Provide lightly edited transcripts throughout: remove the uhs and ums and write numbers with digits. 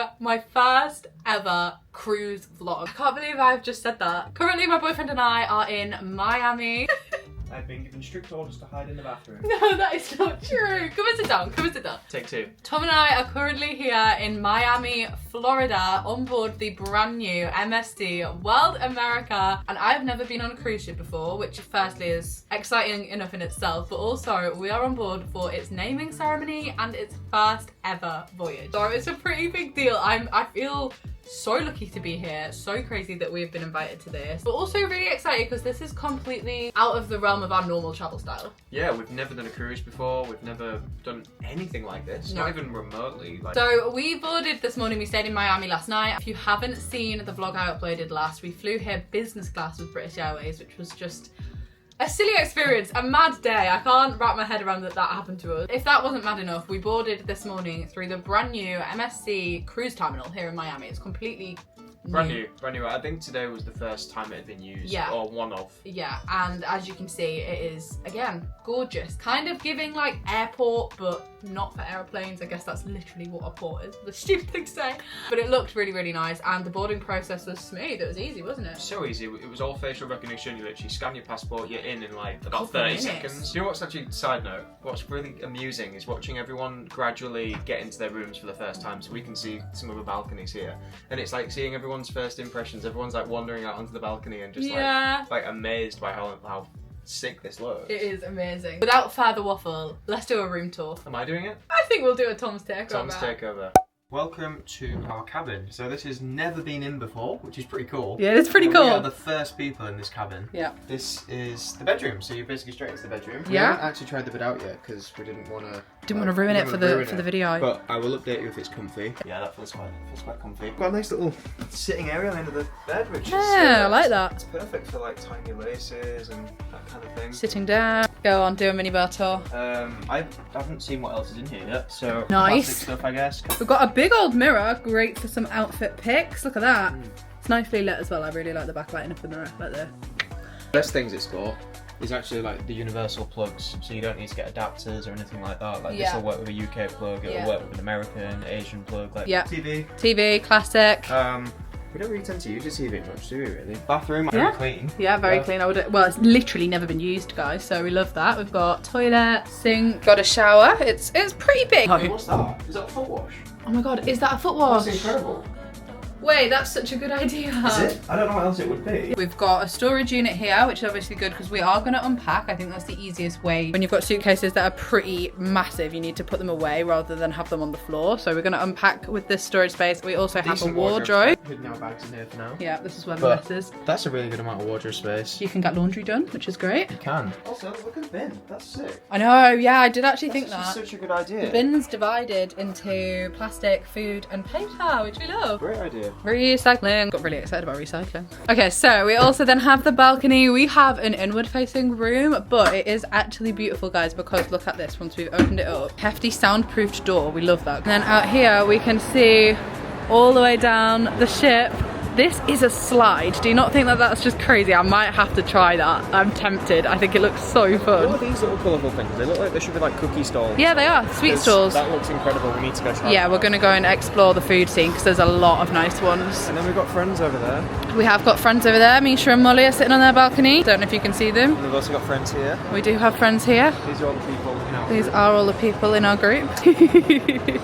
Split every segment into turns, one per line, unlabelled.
to my first ever cruise vlog. I can't believe I've just said that. Currently my boyfriend and I are in Miami.
I've been given strict orders to hide in the bathroom.
No, that is not true. Come and sit down, come and sit down.
Take two.
Tom and I are currently here in Miami, Florida, on board the brand new MSC World America. And I've never been on a cruise ship before, which firstly is exciting enough in itself, but also we are on board for its naming ceremony and its first ever voyage. So it's a pretty big deal. I feel so lucky to be here, so crazy that we've been invited to this, but also really excited because this is completely out of the realm of our normal travel style.
Yeah, we've never done a cruise before, we've never done anything like this,
no.
Not even remotely.
So we boarded this morning, we stayed in Miami last night. If you haven't seen the vlog I uploaded last, we flew here business class with British Airways, which was just a silly experience, a mad day. I can't wrap my head around that happened to us. If that wasn't mad enough, we boarded this morning through the brand new MSC cruise terminal here in Miami. It's completely
brand new. I think today was the first time it had been used,
yeah.
Or one of.
Yeah, and as you can see, it is, again, gorgeous. Kind of giving like airport, but not for airplanes. I guess that's literally what a port is. The stupid thing to say. But it looked really, really nice, and the boarding process was smooth. It was easy, wasn't it?
So easy. It was all facial recognition. You literally scan your passport, you're in like about 30 seconds. You know what's actually, side note, what's really amusing is watching everyone gradually get into their rooms for the first time, so we can see some of the balconies here. And it's like seeing everyone's first impressions. Everyone's like wandering out onto the balcony and just like amazed by how sick this looks.
It is amazing. Without further waffle, let's do a room tour.
Am I doing it?
I think we'll do a Tom's takeover.
Tom's takeover. Welcome to our cabin. So this has never been in before, which is pretty cool.
Yeah, it's pretty cool.
We are the first people in this cabin.
Yeah.
This is the bedroom, so you're basically straight into the bedroom.
Yeah.
We haven't actually tried the bed out yet because we didn't want to
ruin it for the video.
But I will update you if it's comfy. Yeah, that feels quite comfy. Got a nice little sitting area on the end of the bed, which is
I like that.
It's perfect for like tiny laces and that kind of thing.
Sitting down. Go on, do a minibar tour.
I haven't seen what else is in here yet, so
nice
classic stuff, I guess.
We've got a big old mirror, great for some outfit pics. Look at that. It's nicely lit as well. I really like the backlighting up in the mirror, like there.
Best things it's got is actually like the universal plugs, so you don't need to get adapters or anything like that. Like this will work with a UK plug, it'll work with an American, Asian plug, like TV, classic. We don't really tend to use a TV much, do we really? Bathroom, very clean.
Yeah, very clean. Well, it's literally never been used, guys, so we love that. We've got toilet, sink, got a shower. It's pretty big.
Hey, what's that? Is that a foot wash?
Oh my god, is that a foot wash?
That's incredible.
Wait, that's such a good idea.
Is it? I don't know what else it would be.
We've got a storage unit here, which is obviously good because we are going to unpack. I think that's the easiest way. When you've got suitcases that are pretty massive, you need to put them away rather than have them on the floor. So we're going to unpack with this storage space. We also have a wardrobe.
Hidden our bags in here for now.
Yeah, this is where the mess is.
That's a really good amount of wardrobe space.
You can get laundry done, which is great.
You can. Also, look at the bin. That's sick.
I know, yeah, I did actually think that.
That's such a good idea.
The bin's divided into plastic, food and paper, which we love.
Great idea.
Recycling. Got really excited about recycling. Okay, so we also then have the balcony. We have an inward facing room, but it is actually beautiful, guys, because look at this once we've opened it up. Hefty soundproofed door. We love that. And then out here we can see all the way down the ship. This is a slide. Do you not think that that's just crazy? I might have to try that. I'm tempted. I think it looks so fun.
What are these little colourful things? They look like they should be like cookie stalls.
Yeah, they are. Sweet stalls.
That looks incredible. We need to go try
Yeah, we're going to go and explore the food scene because there's a lot of nice ones.
And then we've got friends over there.
We have got friends over there. Misha and Molly are sitting on their balcony. Don't know if you can see them.
And we've also got friends here.
We do have friends here.
These are all the people in our
These are all the people in our group.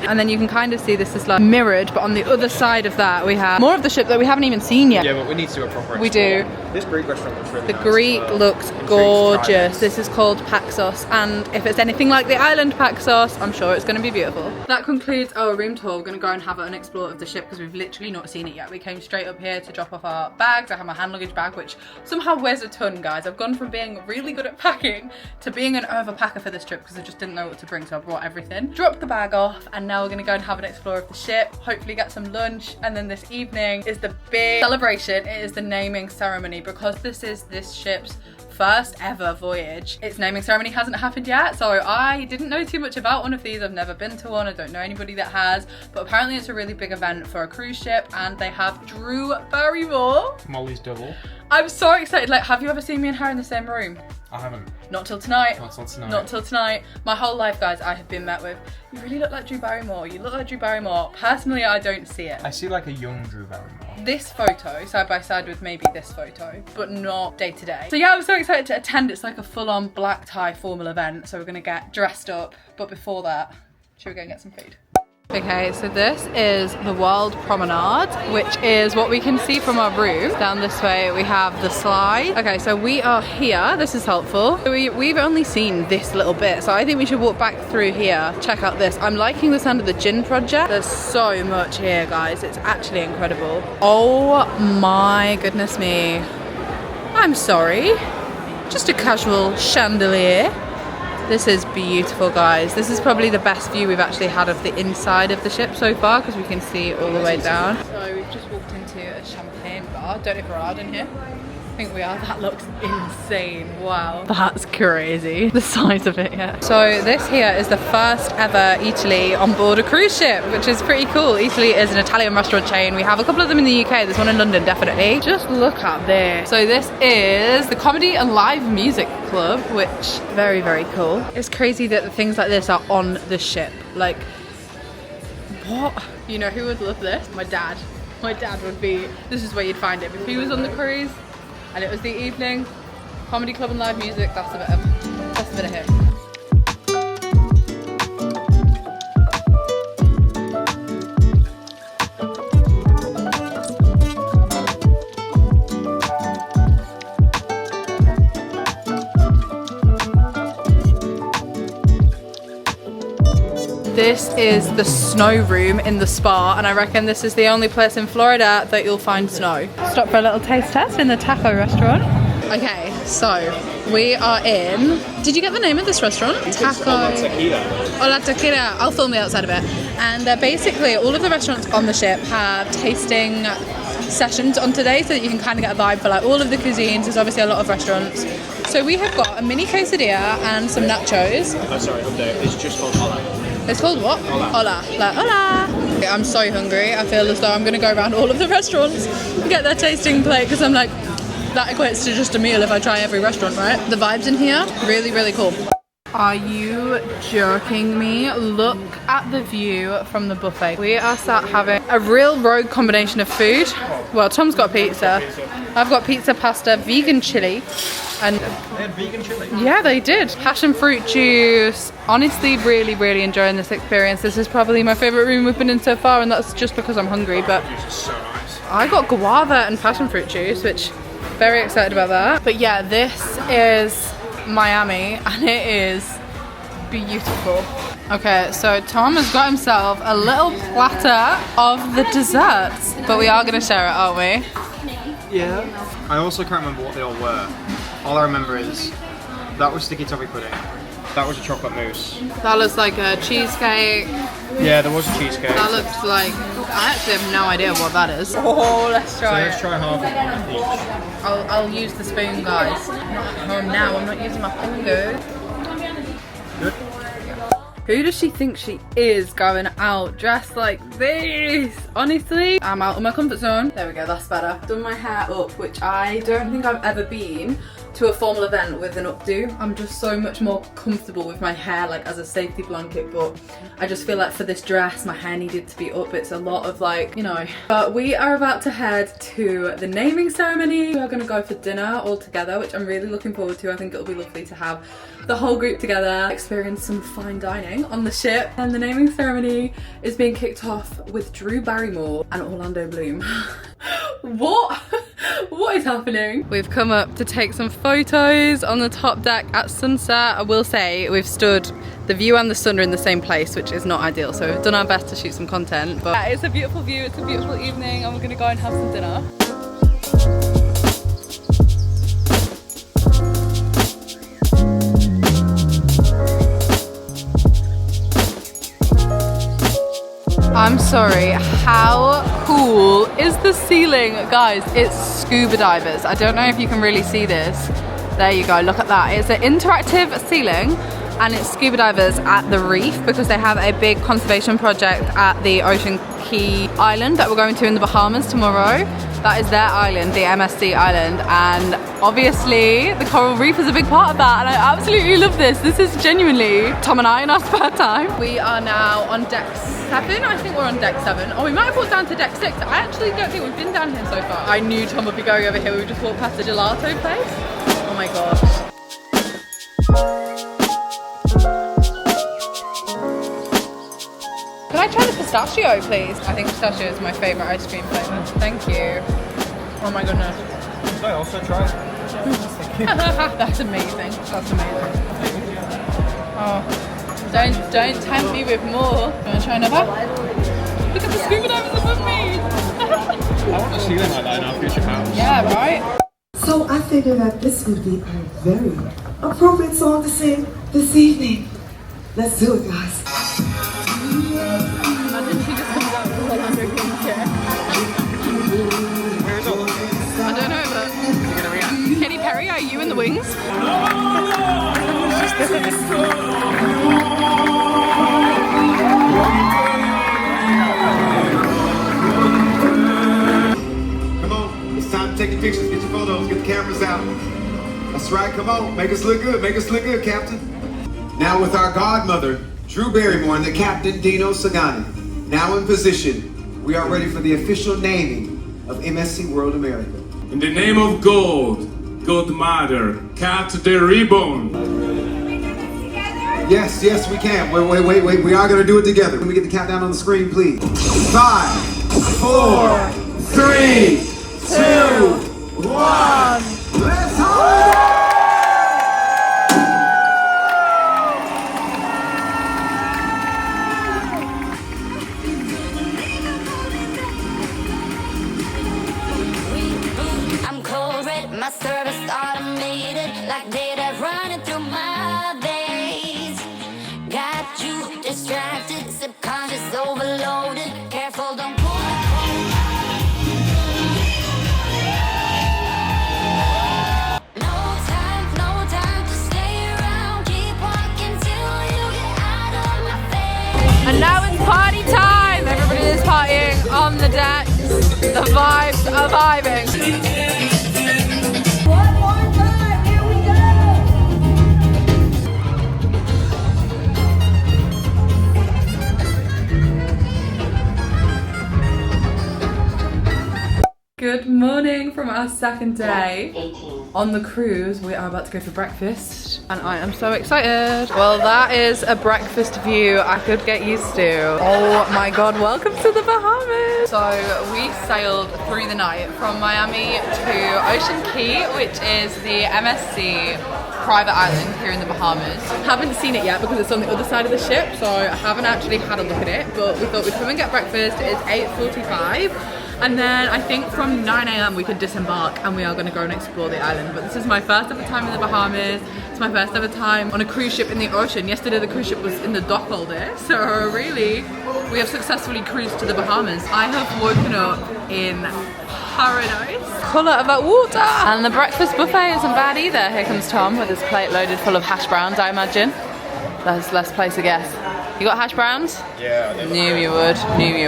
And then you can kind of see this is like mirrored, but on the other side of that we have more of the ship that we haven't even seen yet.
Yeah, but we need to do a proper explore.
We do.
This Greek restaurant looks really nice.
The Greek looks gorgeous. This is called Paxos, and if it's anything like the island Paxos, I'm sure it's going to be beautiful. That concludes our room tour. We're going to go and have an explore of the ship because we've literally not seen it yet. We came straight up here to drop off our bags. I have my hand luggage bag, which somehow weighs a ton, guys. I've gone from being really good at packing to being an overpacker for this trip because I just didn't know what to bring, so I brought everything. Dropped the bag off, and now we're going to go and have an explore of the ship, hopefully get some lunch, and then this evening is the big celebration. It is the naming ceremony because this is this ship's first ever voyage. Its naming ceremony hasn't happened yet, so I didn't know too much about one of these. I've never been to one. I don't know anybody that has, but apparently it's a really big event for a cruise ship, and they have Drew Barrymore.
Molly's double.
I'm so excited. Like, have you ever seen me and her in the same room?
I haven't.
Not till tonight.
Not till tonight.
Not till tonight. My whole life, guys, I have been met with, you really look like Drew Barrymore. You look like Drew Barrymore. Personally, I don't see it.
I see like a young Drew Barrymore.
This photo, side by side with maybe this photo, but not day to day. So yeah, I was so excited to attend. It's like a full-on black tie formal event. So we're gonna get dressed up. But before that, should we go and get some food? Okay, so this is the World Promenade, which is what we can see from our room. Down this way we have the slide. Okay, so we are here. This is helpful. We've only seen this little bit, so I think we should walk back through here. Check out this. I'm liking the sound of the gin project. There's so much here, guys. It's actually incredible. Oh my goodness me. I'm sorry. Just a casual chandelier. This is beautiful, guys. This is probably the best view we've actually had of the inside of the ship so far, because we can see all the way down. So we've just walked into a champagne bar. Don't know if we're allowed in here. I think we are. That looks insane. Wow. That's crazy. The size of it, yeah. So this here is the first ever Eataly on board a cruise ship, which is pretty cool. Eataly is an Italian restaurant chain. We have a couple of them in the UK. There's one in London, definitely. Just look at this. So this is the Comedy and Live Music Club, which very, very cool. It's crazy that the things like this are on the ship. Like, what? You know who would love this? My dad. My dad would be, this is where you'd find it. If he was on the cruise, and it was the evening, comedy club and live music, that's a bit of him. This is the snow room in the spa, and I reckon this is the only place in Florida that you'll find snow. Stop for a little taste test in the taco restaurant. Okay, so we are in, did you get the name of this restaurant? Taco. Hola Tequila. I'll film the outside of it. And basically all of the restaurants on the ship have tasting sessions on today, so that you can kind of get a vibe for like all of the cuisines. There's obviously a lot of restaurants. So we have got a mini quesadilla and some nachos.
Oh, sorry, update. It's just called Hola.
It's called what? Hola. Like, hola. I'm so hungry. I feel as though I'm going to go around all of the restaurants and get their tasting plate, because I'm like, that equates to just a meal if I try every restaurant, right? The vibes in here, really, really cool. Are you joking me? Look at the view from the buffet. We are sat having a real rogue combination of food. Well, Tom's got pizza. I've got pizza, pasta, vegan chili. And
they had vegan chili?
Yeah, they did. Passion fruit juice. Honestly, really, really enjoying this experience. This is probably my favourite room we've been in so far, and that's just because I'm hungry. But
This is so nice.
I got guava and passion fruit juice, which very excited about that. But yeah, this is Miami, and it is beautiful. Okay, so Tom has got himself a little platter of the desserts, but we are going to share it, aren't we?
Yeah. I also can't remember what they all were. All I remember is that was sticky toffee pudding. That was a chocolate mousse.
That looks like a cheesecake.
Yeah, there was a cheesecake.
That looks like, I actually have no idea what that is. Oh, let's try
Let's try half of one each.
I'll use the spoon, guys. I'm not at home now, I'm not using my fingers.
Good.
Who does she think she is going out dressed like this? Honestly, I'm out of my comfort zone. There we go, that's better. Done my hair up, which I don't think I've ever been to a formal event with an updo. I'm just so much more comfortable with my hair like as a safety blanket, but I just feel like for this dress my hair needed to be up. It's a lot of like, you know. But we are about to head to the naming ceremony. We are going to go for dinner all together, which I'm really looking forward to. I think it'll be lovely to have the whole group together, experience some fine dining on the ship. And the naming ceremony is being kicked off with Drew Barrymore and Orlando Bloom. What? What is happening? We've come up to take some photos on the top deck at sunset. I will say we've stood, the view and the sun are in the same place, which is not ideal, so we've done our best to shoot some content. But yeah, it's a beautiful view, it's a beautiful evening, and we're gonna go and have some dinner. I'm sorry, how cool is the ceiling? Guys, it's scuba divers. I don't know if you can really see this. There you go, look at that. It's an interactive ceiling, and it's scuba divers at the reef because they have a big conservation project at the Ocean Key Island that we're going to in the Bahamas tomorrow. That is their island, the MSC island, and obviously the coral reef is a big part of that, and I absolutely love this. This is genuinely Tom and I in our spare time. We are now on deck 7. I think we're on deck 7. Oh, we might have walked down to deck 6. I actually don't think we've been down here so far. I knew Tom would be going over here. We just walked past the gelato place. Oh my gosh. Can I try the pistachio, please? I think pistachio is my favourite ice cream flavour. Thank you. Oh my goodness.
Can I also try it?
That's amazing. That's amazing. Oh, don't tempt me with more. Do you want to try another? Look at the scuba divers above me.
I want a ceiling like that in our future house.
Yeah, right?
So I figured that this would be a very appropriate song to sing this evening. Let's do it, guys.
Imagine she just comes out with a whole American chair.
Where is all of this?
I don't know, but
You're gonna react?
Katy Perry, are you in the wings?
Come on, it's time to take your pictures, get your photos, get the cameras out. That's right, come on, make us look good, Captain. Now with our godmother, Drew Barrymore, and the Captain, Dino Sagani. Now in position, we are ready for the official naming of MSC World America.
In the name of God, God Mother, cut the ribbon.
Yes, we can. Wait, we are gonna do it together. Can we get the countdown on the screen, please? 5, 4, 3, 2, 1. Let's go!
My service automated, like data running through my veins. Got you distracted, subconscious overloaded. Careful, don't pull. No time to stay around. Keep walking till you get out of my face.
And now it's party time! Everybody is partying on the decks. The vibes are vibing. Good morning from our second day on the cruise. We are about to go for breakfast and I am so excited. Well, that is a breakfast view I could get used to. Oh my god, welcome to the Bahamas. So we sailed through the night from Miami to Ocean Key, which is the MSC private island here in the Bahamas. Haven't seen it yet because it's on the other side of the ship, so I haven't actually had a look at it, but we thought we'd come and get breakfast. It's 8:45. And then I think from 9 AM we could disembark and we are going to go and explore the island. But this is my first ever time in the Bahamas. It's my first ever time on a cruise ship in the ocean. Yesterday the cruise ship was in the dock all day. So really, we have successfully cruised to the Bahamas. I have woken up in paradise. Colour of that water. And the breakfast buffet isn't bad either. Here comes Tom with his plate loaded full of hash browns, I imagine. Let's place a guess. You got hash browns?
Yeah.
Knew you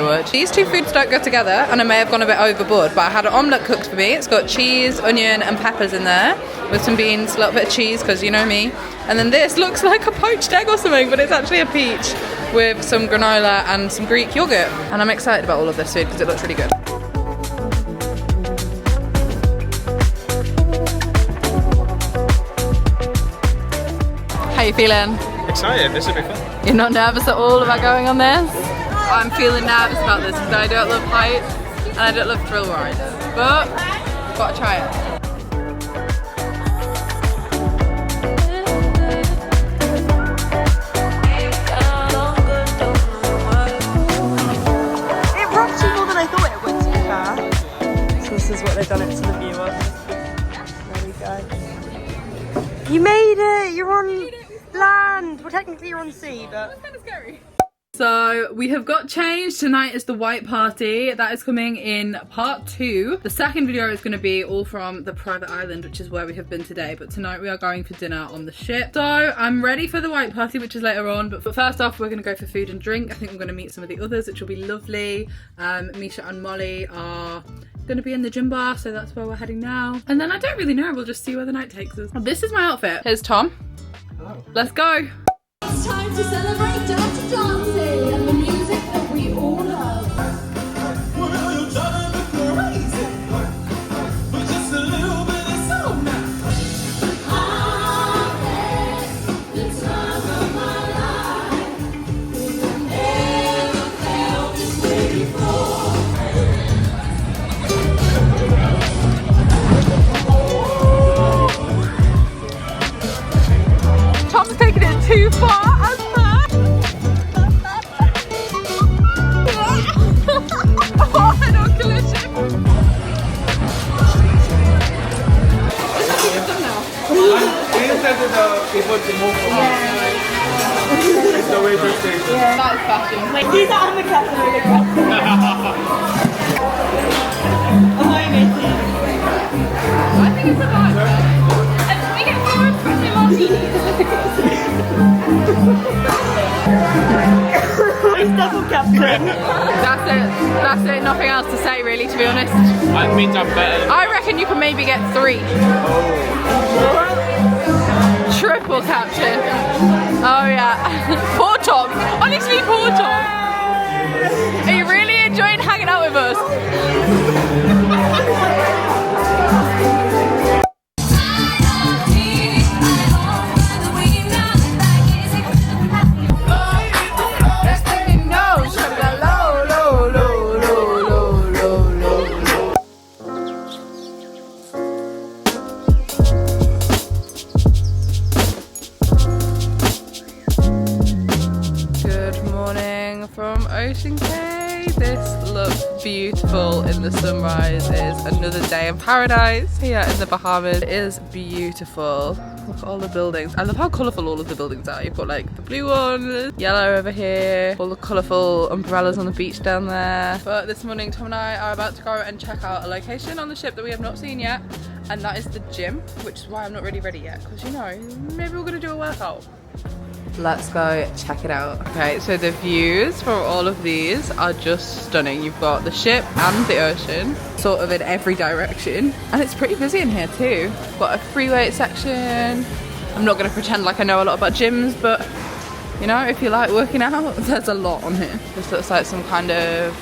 would. These two foods don't go together and I may have gone a bit overboard, but I had an omelette cooked for me. It's got cheese, onion and peppers in there with some beans, a little bit of cheese because you know me. And then this looks like a poached egg or something, but it's actually a peach with some granola and some Greek yogurt. And I'm excited about all of this food because it looks really good. How you feeling?
Excited, this will be fun.
You're not nervous at all about going on this? I'm feeling nervous about this because I don't love heights and I don't love thrill rides. But, gotta try it.
It rocks you more than I thought it would, to be fair. So this is what they've done it to the viewers. There we go. You made it! You're on land! Well, technically you're on sea, but...
That's kind of scary. So we have got changed. Tonight is the white party. That is coming in part 2. The second video is going to be all from the private island, which is where we have been today. But tonight we are going for dinner on the ship. So I'm ready for the white party, which is later on. But first off, we're going to go for food and drink. I think we're going to meet some of the others, which will be lovely. Misha and Molly are going to be in the gym bar, so that's where we're heading now. And then I don't really know. We'll just see where the night takes us. This is my outfit. Here's Tom.
Hello.
Let's go.
It's time to celebrate dirty dancing and the music that we all love.
Tom's taking it too far. That's fashion.
Wait, these are the captain.
I think it's a vibe. And we get more expensive martinis.
It's double captain.
That's it. Nothing else to say really, to be honest.
That means I'm better.
I reckon you can maybe get 3. Triple caption. Oh yeah. Poor Tom. Honestly, poor Tom. Are you really enjoying hanging out with us? This looks beautiful in the sunrise. It is another day in paradise here in the Bahamas. It is beautiful. Look at all the buildings. I love how colourful all of the buildings are. You've got like the blue one, yellow over here, all the colourful umbrellas on the beach down there. But this morning Tom and I are about to go and check out a location on the ship that we have not seen yet, and that is the gym, which is why I'm not really ready yet, because you know, maybe we're gonna do a workout. Let's go check it out. Okay, so the views from all of these are just stunning. You've got the ship and the ocean, sort of in every direction. And it's pretty busy in here too. Got a free weight section. I'm not gonna pretend like I know a lot about gyms, but you know, if you like working out, there's a lot on here. This looks like some kind of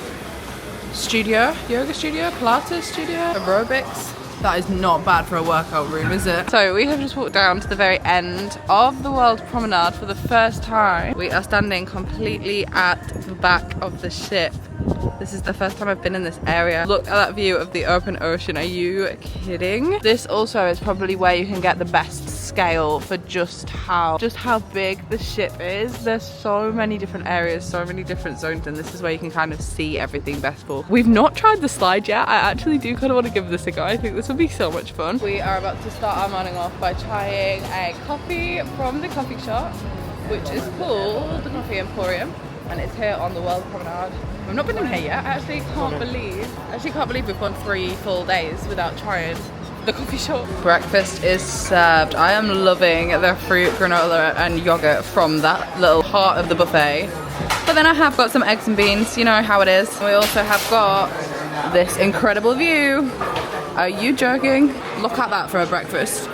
studio, yoga studio, Pilates studio, aerobics. That is not bad for a workout room, is it? So we have just walked down to the very end of the World Promenade for the first time. We are standing completely at the back of the ship. This is the first time I've been in this area. Look at that view of the open ocean. Are you kidding? This also is probably where you can get the best scale for just how big the ship is. There's so many different areas, so many different zones, and this is where you can kind of see everything best for. We've not tried the slide yet. I actually do kind of want to give this a go. I think this will be so much fun. We are about to start our morning off by trying a coffee from the coffee shop, which is called the Coffee Emporium, and it's here on the World Promenade. I've not been in here yet. I actually can't believe we've gone 3 full days without trying the coffee shop. Breakfast is served. I am loving the fruit, granola and yogurt from that little heart of the buffet. But then I have got some eggs and beans, you know how it is. We also have got this incredible view. Are you joking? Look at that for a breakfast.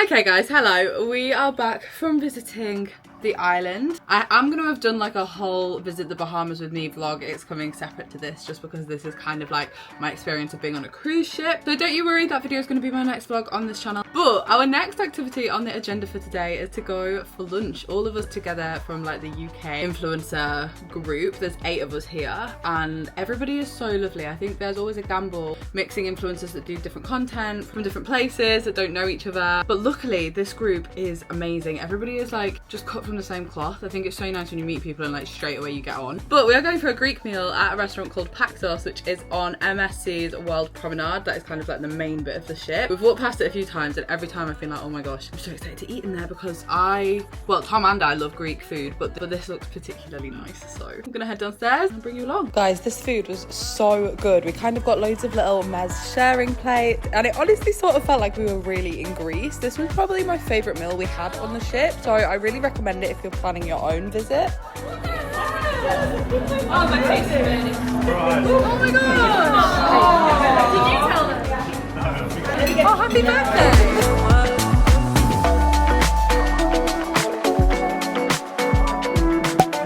Okay guys, hello. We are back from visiting the island. I am going to have done like a whole visit the Bahamas with me vlog. It's coming separate to this just because this is kind of like my experience of being on a cruise ship. So don't you worry, that video is going to be my next vlog on this channel. But our next activity on the agenda for today is to go for lunch. All of us together from like the UK influencer group. There's 8 of us here and everybody is so lovely. I think there's always a gamble mixing influencers that do different content from different places that don't know each other. But luckily this group is amazing. Everybody is like just cut from the same cloth. I think it's so nice when you meet people and like straight away you get on. But we are going for a Greek meal at a restaurant called Paxos, which is on MSC's World Promenade. That is kind of like the main bit of the ship. We've walked past it a few times and every every time I've been like, oh my gosh, I'm so excited to eat in there because well, Tom and I love Greek food, but this looks particularly nice. So I'm gonna head downstairs and bring you along. Guys, this food was so good. We kind of got loads of little mezz sharing plates, and it honestly sort of felt like we were really in Greece. This was probably my favourite meal we had on the ship, so I really recommend it if you're planning your own visit. Oh my tasty. Oh my gosh! Did you tell them? Oh, happy birthday!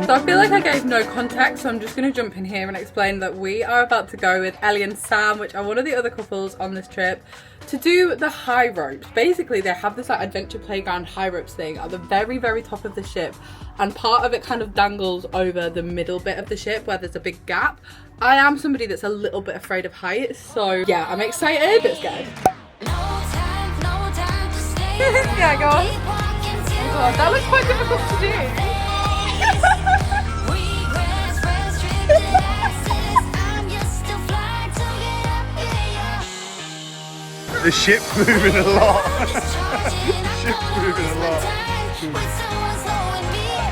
So I feel like I gave no context, so I'm just going to jump in here and explain that we are about to go with Ellie and Sam, which are one of the other couples on this trip, to do the high ropes. Basically, they have this like adventure playground high ropes thing at the very, very top of the ship, and part of it kind of dangles over the middle bit of the ship where there's a big gap. I am somebody that's a little bit afraid of heights, so yeah, I'm excited but scared. Yeah, go on. Oh God, that was quite difficult to do.
The ship's moving a lot. The ship's moving a lot.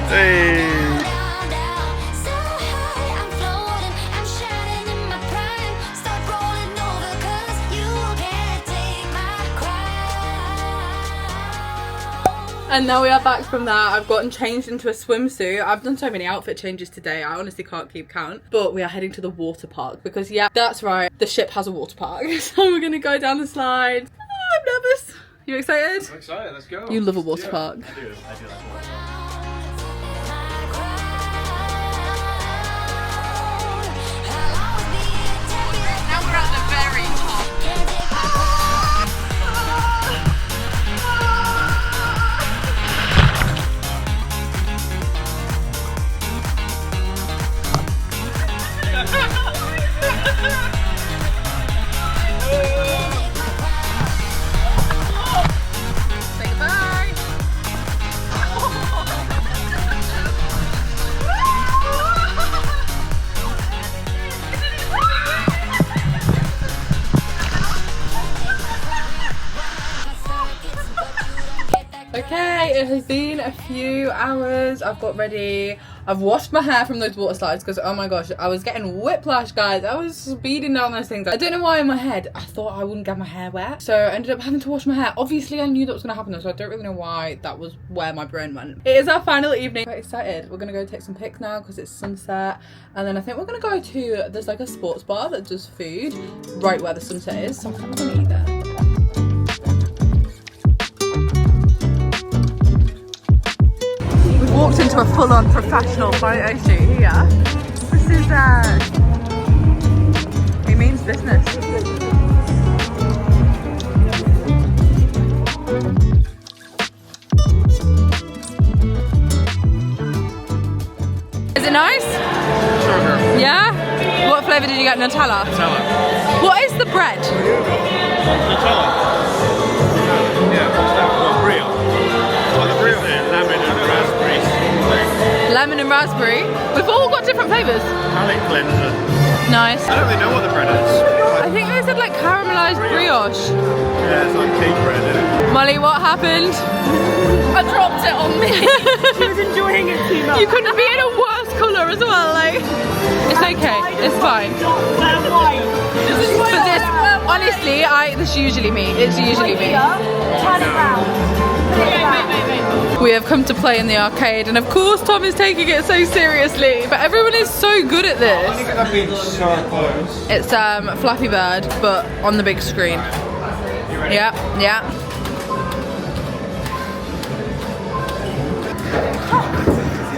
Hey.
And now we are back from that. I've gotten changed into a swimsuit. I've done so many outfit changes today, I honestly can't keep count. But we are heading to the water park because yeah, that's right, the ship has a water park. So we're gonna go down the slide. Oh, I'm nervous. You excited?
I'm excited, let's go.
You love a water park.
I do like water.
Now we're at the very top. Say goodbye. Okay, it has been a few hours. I've got ready. I've washed my hair from those water slides because, oh my gosh, I was getting whiplash, guys. I was speeding down those things. I don't know why in my head I thought I wouldn't get my hair wet. So I ended up having to wash my hair. Obviously, I knew that was going to happen though, so I don't really know why that was where my brain went. It is our final evening. I'm excited. We're going to go take some pics now because it's sunset. And then I think we're going to go to, there's like a sports bar that does food right where the sunset is. So I'm going to eat there. Walked into a full-on professional photo shoot here. This is he means business. Is it nice?
Sugar.
Yeah? What flavour did you get? Nutella?
Nutella.
What is the bread?
Nutella. Yeah, what's that? What, real? What the real? Lemon and raspberry.
Lemon and raspberry. We've all got different flavours.
Palate cleanser.
Nice.
I don't really know what the bread is.
I think they said like caramelised brioche.
Yeah, it's like cake bread, isn't it?
Molly, what happened? I dropped it on me.
She was enjoying it too much.
You couldn't be in a worse colour as well, like. It's okay, it's fine. But this, honestly, this is usually me. It's usually me.
Turn it round.
We have come to play in the arcade, and of course Tom is taking it so seriously, but everyone is so good at this.
I've been so close.
It's Flappy Bird, but on the big screen. Yeah, yeah.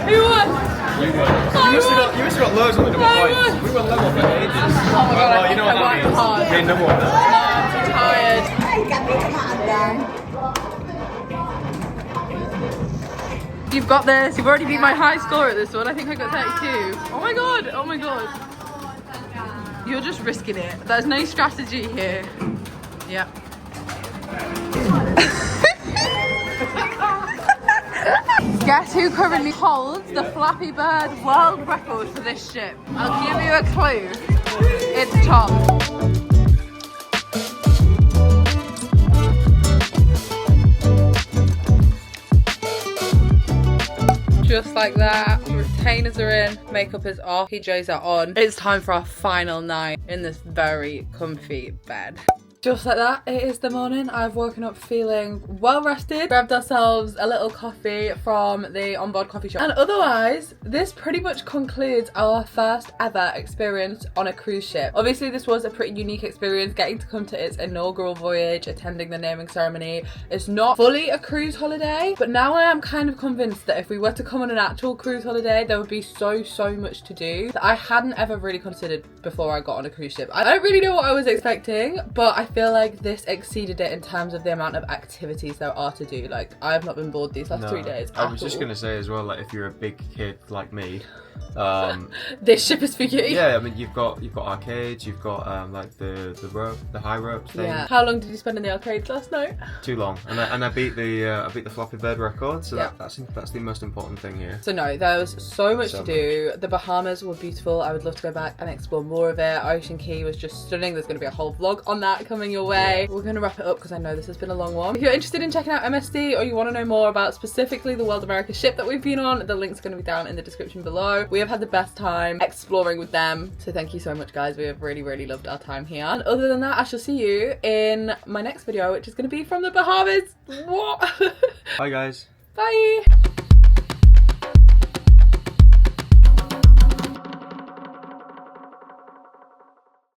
Who won?
You must have got loads of double points. We were level for ages.
Oh my god,
Well, you know what that means.
hard.
Being number one.
No, I'm tired. You've got this. You've already beat my high score at this one. I think I got 32. Oh my god. Oh my god. You're just risking it. There's no strategy here. Yep. Guess who currently holds the Flappy Bird world record for this ship? I'll give you a clue. It's Tom. just like that. Retainers are in, makeup is off, PJs are on. It's time for our final night in this very comfy bed. Just like that, it is the morning. I've woken up feeling well rested, grabbed ourselves a little coffee from the onboard coffee shop. And otherwise, this pretty much concludes our first ever experience on a cruise ship. Obviously, this was a pretty unique experience, getting to come to its inaugural voyage, attending the naming ceremony. It's not fully a cruise holiday, but now I am kind of convinced that if we were to come on an actual cruise holiday, there would be so much to do that I hadn't ever really considered before I got on a cruise ship. I don't really know what I was expecting, but I feel like this exceeded it in terms of the amount of activities there are to do. Like, I have not been bored these last 3 days.
I was just going to say as well, like, if you're a big kid like me,
this ship is for you.
yeah, I mean, you've got arcades, you've got like the high rope thing.
Yeah. How long did you spend in the arcades last night?
Too long, and I beat the Floppy Bird record, so that's the most important thing here.
So no, there was so much to do. The Bahamas were beautiful. I would love to go back and explore more of it. Ocean Key was just stunning. There's going to be a whole vlog on that coming your way. We're going to wrap it up because I know this has been a long one. If you're interested in checking out MSC or you want to know more about specifically the World America ship that we've been on, the link's going to be down in the description below. We have had the best time exploring with them, so thank you so much, guys. We have really loved our time here. And other than that, I shall see you in my next video, which is going to be from the Bahamas. What?
Bye, guys.
Bye.